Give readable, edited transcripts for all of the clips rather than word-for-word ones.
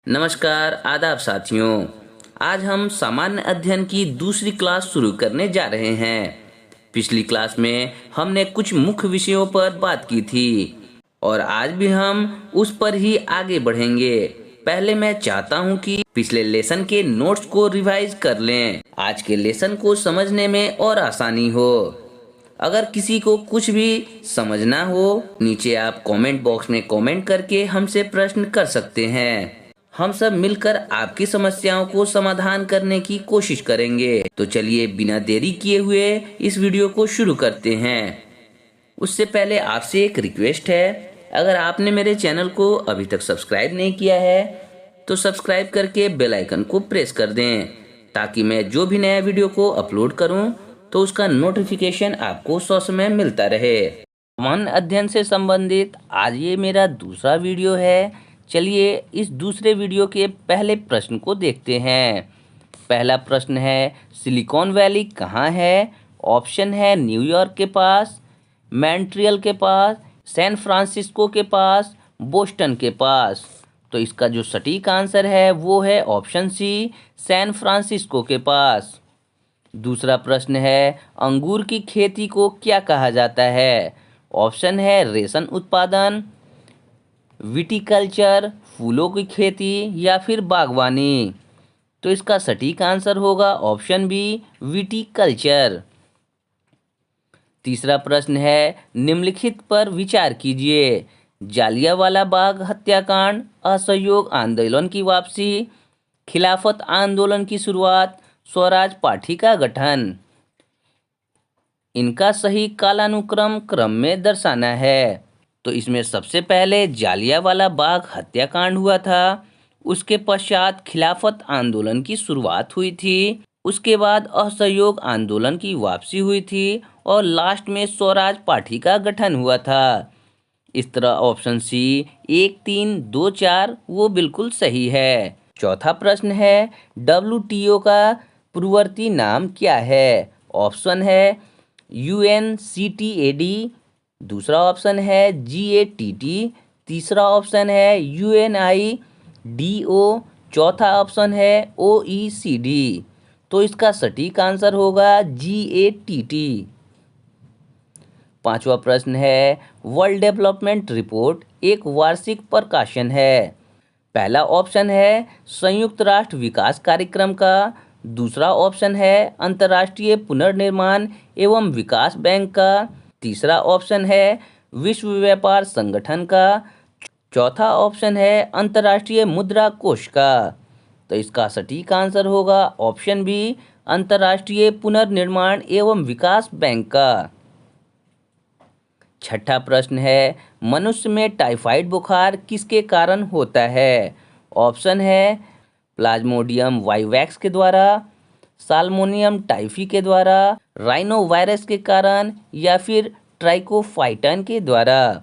नमस्कार आदाब साथियों। आज हम सामान्य अध्ययन की दूसरी क्लास शुरू करने जा रहे हैं। पिछली क्लास में हमने कुछ मुख्य विषयों पर बात की थी और आज भी हम उस पर ही आगे बढ़ेंगे। पहले मैं चाहता हूं कि पिछले लेसन के नोट्स को रिवाइज कर लें, आज के लेसन को समझने में और आसानी हो। अगर किसी को कुछ भी समझना हो, नीचे आप कमेंट बॉक्स में कमेंट करके हमसे प्रश्न कर सकते हैं। हम सब मिलकर आपकी समस्याओं को समाधान करने की कोशिश करेंगे। तो चलिए बिना देरी किए हुए इस वीडियो को शुरू करते हैं। उससे पहले आपसे एक रिक्वेस्ट है, अगर आपने मेरे चैनल को अभी तक सब्सक्राइब नहीं किया है तो सब्सक्राइब करके बेल आइकन को प्रेस कर दें, ताकि मैं जो भी नया वीडियो को अपलोड करूं तो उसका नोटिफिकेशन आपको ससमय मिलता रहे। सामान्य अध्ययन से संबंधित आज ये मेरा दूसरा वीडियो है। चलिए इस दूसरे वीडियो के पहले प्रश्न को देखते हैं। पहला प्रश्न है, सिलिकॉन वैली कहाँ है? ऑप्शन है न्यूयॉर्क के पास, मॉन्ट्रियल के पास, सैन फ्रांसिस्को के पास, बोस्टन के पास। तो इसका जो सटीक आंसर है वो है ऑप्शन सी, सैन फ्रांसिस्को के पास। दूसरा प्रश्न है, अंगूर की खेती को क्या कहा जाता है? ऑप्शन है रेशम उत्पादन, विटिकल्चर, फूलों की खेती या फिर बागवानी। तो इसका सटीक आंसर होगा ऑप्शन बी, विटिकल्चर। तीसरा प्रश्न है, निम्नलिखित पर विचार कीजिए। जालियांवाला बाग हत्याकांड, असहयोग आंदोलन की वापसी, खिलाफत आंदोलन की शुरुआत, स्वराज पार्टी का गठन। इनका सही कालानुक्रम क्रम में दर्शाना है। तो इसमें सबसे पहले जालियांवाला बाग हत्याकांड हुआ था, उसके पश्चात खिलाफत आंदोलन की शुरुआत हुई थी, उसके बाद असहयोग आंदोलन की वापसी हुई थी और लास्ट में स्वराज पार्टी का गठन हुआ था। इस तरह ऑप्शन सी 1, 3, 2, 4 वो बिल्कुल सही है। चौथा प्रश्न है, WTO का पूर्ववर्ती नाम क्या है? ऑप्शन है UNCTAD, दूसरा ऑप्शन है GATT, तीसरा ऑप्शन है UNIDO, चौथा ऑप्शन है OECD। तो इसका सटीक आंसर होगा GATT। पांचवा प्रश्न है, वर्ल्ड डेवलपमेंट रिपोर्ट एक वार्षिक प्रकाशन है। पहला ऑप्शन है संयुक्त राष्ट्र विकास कार्यक्रम का, दूसरा ऑप्शन है अंतर्राष्ट्रीय पुनर्निर्माण एवं विकास बैंक का, तीसरा ऑप्शन है विश्व व्यापार संगठन का, चौथा ऑप्शन है अंतर्राष्ट्रीय मुद्रा कोष का। तो इसका सटीक आंसर होगा ऑप्शन बी, अंतर्राष्ट्रीय पुनर्निर्माण एवं विकास बैंक का। छठा प्रश्न है, मनुष्य में टाइफाइड बुखार किसके कारण होता है? ऑप्शन है प्लाज्मोडियम वाइवैक्स के द्वारा, साल्मोनियम टाइफी के द्वारा, राइनो वायरस के कारण या फिर ट्राइकोफाइटन के द्वारा।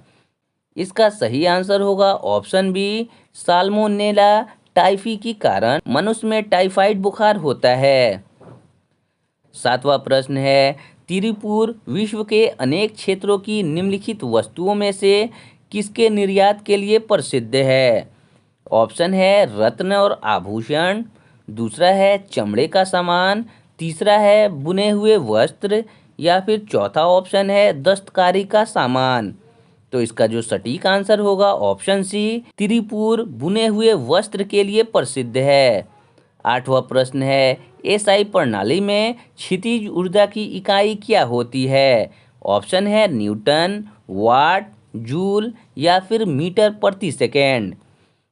इसका सही आंसर होगा ऑप्शन बी, साल्मोनेला टाइफी के कारण मनुष्य में टाइफाइड बुखार होता है। सातवां प्रश्न है, तिरुपुर विश्व के अनेक क्षेत्रों की निम्नलिखित वस्तुओं में से किसके निर्यात के लिए प्रसिद्ध है? ऑप्शन है रत्न और आभूषण, दूसरा है चमड़े का सामान, तीसरा है बुने हुए वस्त्र या फिर चौथा ऑप्शन है दस्तकारी का सामान। तो इसका जो सटीक आंसर होगा ऑप्शन सी, तिरुपुर बुने हुए वस्त्र के लिए प्रसिद्ध है। आठवां प्रश्न है, एसआई प्रणाली में क्षितिज ऊर्जा की इकाई क्या होती है? ऑप्शन है न्यूटन, वाट, जूल या फिर मीटर प्रति सेकेंड।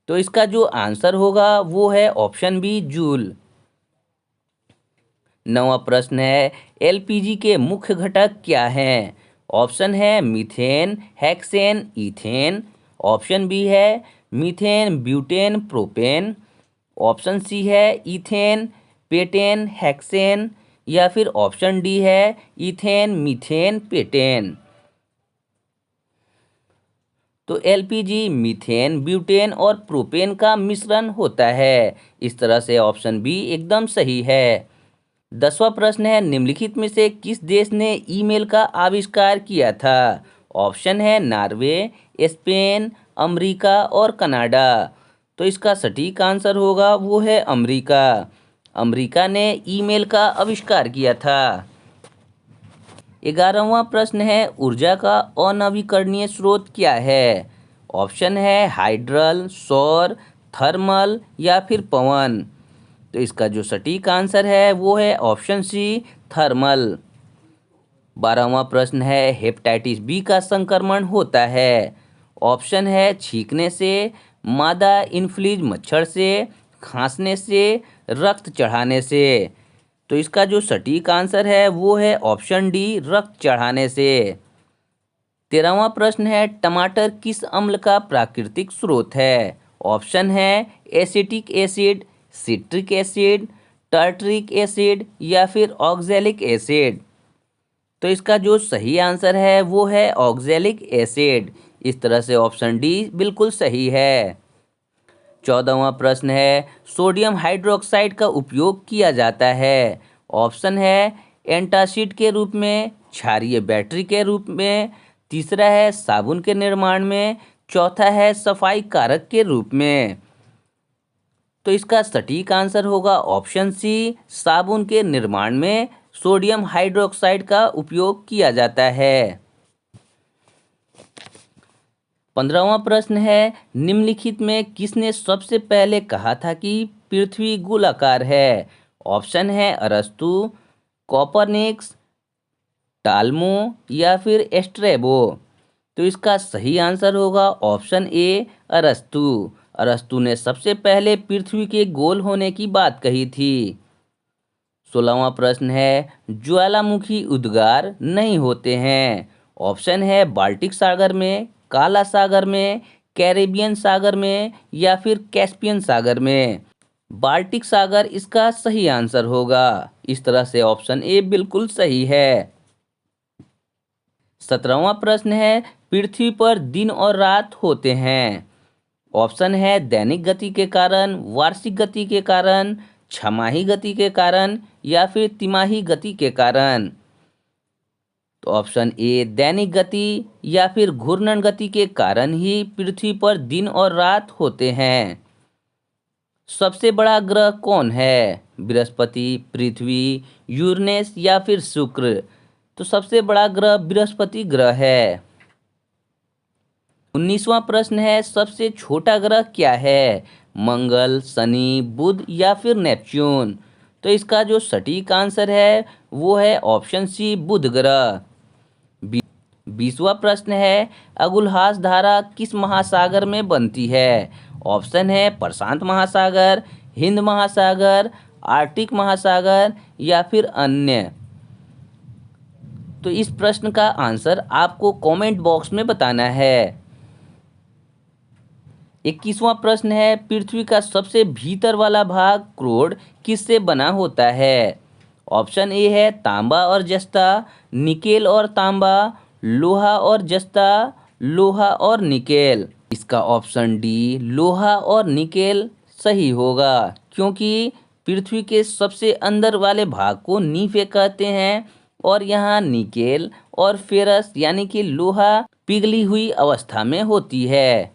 तो इसका जो आंसर होगा वो है ऑप्शन बी, जूल। नौवां प्रश्न है, एलपीजी के मुख्य घटक क्या हैं? ऑप्शन है methane, hexane, ethane, option B है methane, butane, propane, option C है ईथेन, पेटेन, हेक्सेन या फिर ऑप्शन डी है ईथेन, मीथेन, पेटेन। तो एलपीजी मीथेन, ब्यूटेन और प्रोपेन का मिश्रण होता है। इस तरह से ऑप्शन बी एकदम सही है। 10वां प्रश्न है, निम्नलिखित में से किस देश ने ईमेल का आविष्कार किया था? ऑप्शन है नॉर्वे, स्पेन, अमेरिका और कनाडा। तो इसका सटीक आंसर होगा वो है अमेरिका। अमेरिका ने ईमेल का आविष्कार किया था। 11वां प्रश्न है, ऊर्जा का अनवीकरणीय स्रोत क्या है? ऑप्शन है हाइड्रल, सौर, थर्मल या फिर पवन। तो इसका जो सटीक आंसर है वो है ऑप्शन सी, थर्मल। 12वां प्रश्न है, हेपेटाइटिस बी का संक्रमण होता है। ऑप्शन है छींकने से, मादा इनफ्लूएंजा मच्छर से, खांसने से, रक्त चढ़ाने से। तो इसका जो सटीक आंसर है वो है ऑप्शन डी, रक्त चढ़ाने से। 13वां प्रश्न है, टमाटर किस अम्ल का प्राकृतिक स्रोत है? ऑप्शन है acetic acid, citric acid, tartaric acid या फिर ऑक्जेलिक एसिड। तो इसका जो सही आंसर है वो है ऑक्जेलिक एसिड। इस तरह से ऑप्शन डी बिल्कुल सही है। 14वां प्रश्न है, सोडियम हाइड्रोक्साइड का उपयोग किया जाता है। ऑप्शन है एंटासिड के रूप में, क्षारीय बैटरी के रूप में, तीसरा है साबुन के निर्माण में, चौथा है सफाई कारक के रूप में। तो इसका सटीक आंसर होगा ऑप्शन सी, साबुन के निर्माण में सोडियम हाइड्रोक्साइड का उपयोग किया जाता है। 15वां प्रश्न है, निम्नलिखित में किसने सबसे पहले कहा था कि पृथ्वी गोलाकार है? ऑप्शन है अरस्तु, कोपरनिकस, टाल्मो या फिर एस्ट्रेबो। तो इसका सही आंसर होगा ऑप्शन ए, अरस्तु। अरस्तु ने सबसे पहले पृथ्वी के गोल होने की बात कही थी। 16वां प्रश्न है, ज्वालामुखी उद्गार नहीं होते हैं। ऑप्शन है बाल्टिक सागर में, काला सागर में, कैरेबियन सागर में या फिर कैस्पियन सागर में। बाल्टिक सागर इसका सही आंसर होगा। इस तरह से ऑप्शन ए बिल्कुल सही है। 17वां प्रश्न है, पृथ्वी पर दिन और रात होते हैं। ऑप्शन है दैनिक गति के कारण, वार्षिक गति के कारण, छमाही गति के कारण या फिर तिमाही गति के कारण। तो ऑप्शन ए, दैनिक गति या फिर घूर्णन गति के कारण ही पृथ्वी पर दिन और रात होते हैं। सबसे बड़ा ग्रह कौन है? बृहस्पति, पृथ्वी, यूरेनस या फिर शुक्र। तो सबसे बड़ा ग्रह बृहस्पति ग्रह है। 19वां प्रश्न है, सबसे छोटा ग्रह क्या है? मंगल, शनि, बुध या फिर नेपच्यून। तो इसका जो सटीक आंसर है वो है ऑप्शन सी, बुध ग्रह। 20वां प्रश्न है, अगुलहास धारा किस महासागर में बनती है? ऑप्शन है प्रशांत महासागर, हिंद महासागर, आर्कटिक महासागर या फिर अन्य। तो इस प्रश्न का आंसर आपको कमेंट बॉक्स में बताना है। 21वां प्रश्न है, पृथ्वी का सबसे भीतर वाला भाग क्रोड किससे बना होता है? ऑप्शन ए है तांबा और जस्ता, निकेल और तांबा, लोहा और जस्ता, लोहा और निकेल। इसका ऑप्शन डी, लोहा और निकेल सही होगा, क्योंकि पृथ्वी के सबसे अंदर वाले भाग को नीफे कहते हैं और यहाँ निकेल और फेरस यानी कि लोहा पिघली हुई अवस्था में होती है।